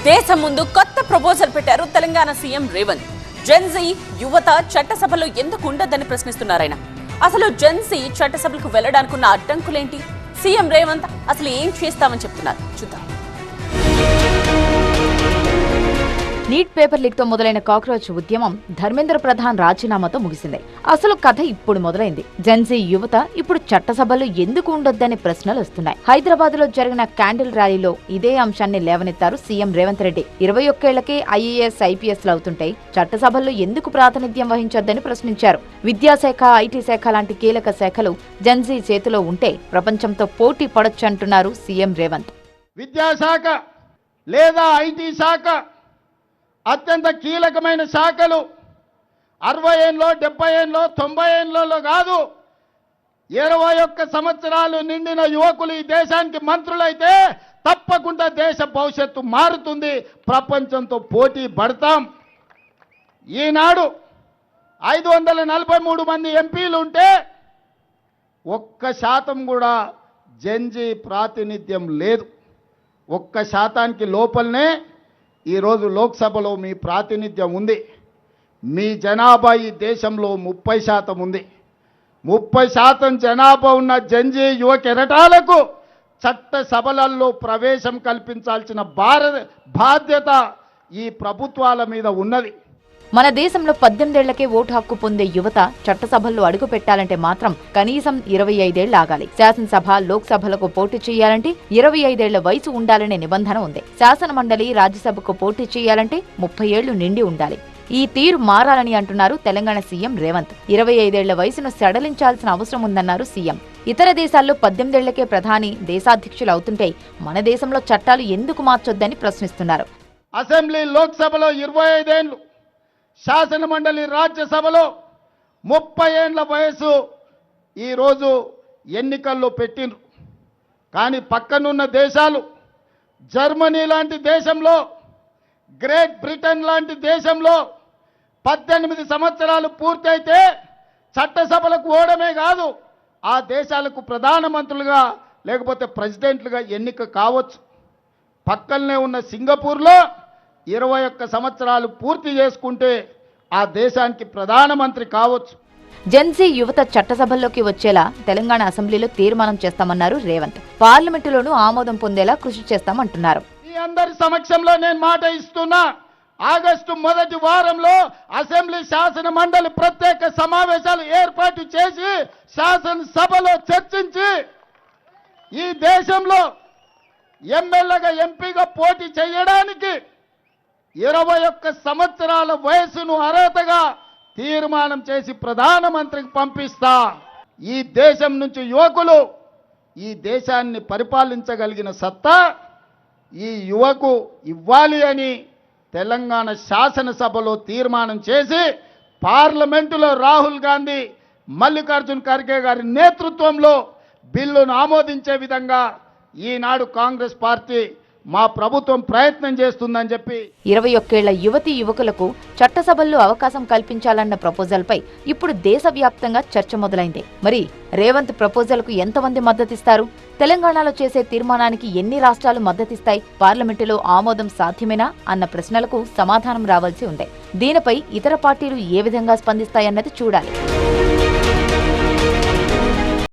దేశం ముందు కొత్త ప్రపోజల్ పెట్టారు తెలంగాణ సీఎం రేవంత్. జెన్జీ యువత చట్టసభలో ఎందుకు ఉండొద్దని ప్రశ్నిస్తున్నారాయన. అసలు జెన్జీ చట్టసభలకు వెళ్లడానికున్న అడ్డంకులేంటి? సీఎం రేవంత్ అసలు ఏం చేస్తామని చెప్తున్నారు చూద్దాం. నీట్ పేపర్ లీక్ తో మొదలైన కాక్రోచ్ ఉద్యమం ధర్మేంద్ర ప్రధాన్ రాజీనామాతో ముగిసింది. అసలు కథ ఇప్పుడు మొదలైంది. జెన్జీ యువత ఇప్పుడు చట్టసభలో ఎందుకు ఉండొద్దనే ప్రశ్నలు వస్తున్నాయి. హైదరాబాద్ లో జరిగిన క్యాండిల్ ర్యాలీలో ఇదే అంశాన్ని లేవనెత్తారు సీఎం రేవంత్ రెడ్డి. 21 ఏళ్లకే IAS IPS అవుతుంటే చట్టసభల్లో ఎందుకు ప్రాతినిధ్యం వహించొద్దని ప్రశ్నించారు. విద్యాశాఖ, IT శాఖ లాంటి కీలక శాఖలు జెన్జీ చేతిలో ఉంటే ప్రపంచంతో పోటీ పడొచ్చంటున్నారు సీఎం రేవంత్. విద్యాశాఖ లేదా IT శాఖ అత్యంత కీలకమైన శాఖలు 60 ఏళ్ళలో, 70 ఏళ్ళలో, 90 ఏళ్ళలో కాదు, 21 సంవత్సరాలు నిండిన యువకులు ఈ దేశానికి మంత్రులైతే తప్పకుండా దేశ భవిష్యత్తు మారుతుంది. ప్రపంచంతో పోటీ పడతాం. ఈనాడు 543 మంది ఎంపీలు ఉంటే 1% కూడా జెన్జీ ప్రాతినిధ్యం లేదు. 1% లోపలనే ఈరోజు లోక్సభలో మీ ప్రాతినిధ్యం ఉంది. మీ జనాభా ఈ దేశంలో 30% ఉంది. 30% జనాభా ఉన్న జెన్జీ యువ కెరటాలకు చట్టసభలలో ప్రవేశం కల్పించాల్సిన బాధ్యత ఈ ప్రభుత్వాల మీద ఉన్నది. మన దేశంలో 18 ఏళ్లకే ఓటు హక్కు పొందే యువత చట్టసభల్లో అడుగు పెట్టాలంటే మాత్రం కనీసం 25 ఏళ్లు ఆగాలి. శాసనసభ, లోక్సభలకు పోటీ చేయాలంటే 25 ఏళ్ల వయసు ఉండాలనే నిబంధన ఉంది. శాసన మండలి, రాజ్యసభకు పోటీ చేయాలంటే 30 ఏళ్లు నిండి ఉండాలి. ఈ తీరు మారాలని అంటున్నారు తెలంగాణ సీఎం రేవంత్. 25 ఏళ్ల వయసును సడలించాల్సిన అవసరం ఉందన్నారు సీఎం. ఇతర దేశాల్లో 18 ఏళ్లకే ప్రధాని, దేశాధ్యక్షులు అవుతుంటే మన దేశంలో చట్టాలు ఎందుకు మార్చొద్దని ప్రశ్నిస్తున్నారు. అసెంబ్లీ, లోక్సభలో 25 ఏళ్లు, శాసన మండలి, రాజ్యసభలో 30 ఏళ్ల వయసు ఈరోజు ఎన్నికల్లో పెట్టిండ్రు. కానీ పక్కనున్న దేశాలు, జర్మనీ లాంటి దేశంలో, గ్రేట్ బ్రిటన్ లాంటి దేశంలో 18 సంవత్సరాలు పూర్తయితే చట్టసభలకు పోవడమే కాదు, ఆ దేశాలకు ప్రధానమంత్రులుగా లేకపోతే ప్రెసిడెంట్లుగా ఎన్నిక కావచ్చు. పక్కనే ఉన్న సింగపూర్లో 21 సంవత్సరాలు పూర్తి చేసుకుంటే ఆ దేశానికి ప్రధానమంత్రి కావచ్చు. జెన్జీ యువత చట్టసభల్లోకి వచ్చేలా తెలంగాణ అసెంబ్లీలో తీర్మానం చేస్తామన్నారు రేవంత్. పార్లమెంటులోనూ ఆమోదం పొందేలా కృషి చేస్తామంటున్నారు. ఈ అందరి సమక్షంలో నేను మాట ఇస్తున్నా, ఆగస్టు మొదటి వారంలో అసెంబ్లీ, శాసన మండలి ప్రత్యేక సమావేశాలు ఏర్పాటు చేసి శాసనసభలో చర్చించి ఈ దేశంలో ఎమ్మెల్యేగా, ఎంపీగా పోటీ చేయడానికి 21 సంవత్సరాల వయసును అర్హతగా తీర్మానం చేసి ప్రధానమంత్రికి పంపిస్తా. ఈ దేశం నుంచి యువకులు ఈ దేశాన్ని పరిపాలించగలిగిన సత్తా ఈ యువకు ఇవ్వాలి అని తెలంగాణ శాసనసభలో తీర్మానం చేసి పార్లమెంటులో రాహుల్ గాంధీ, మల్లికార్జున్ ఖర్గే గారి నేతృత్వంలో బిల్లును ఆమోదించే విధంగా ఈనాడు కాంగ్రెస్ పార్టీ, మా ప్రభుత్వం ప్రయత్నం చేస్తుందని చెప్పి 21 ఏళ్ల యువతీ యువకులకు చట్టసభల్లో అవకాశం కల్పించాలన్న ప్రపోజల్పై ఇప్పుడు దేశవ్యాప్తంగా చర్చ మొదలైంది. మరి రేవంత్ ప్రపోజల్కు ఎంతమంది మద్దతిస్తారు? తెలంగాణలో చేసే తీర్మానానికి ఎన్ని రాష్ట్రాలు మద్దతిస్తాయి? పార్లమెంటులో ఆమోదం సాధ్యమేనా అన్న ప్రశ్నలకు సమాధానం రావాల్సి ఉంది. దీనిపై ఇతర పార్టీలు ఏ విధంగా స్పందిస్తాయన్నది చూడాలి.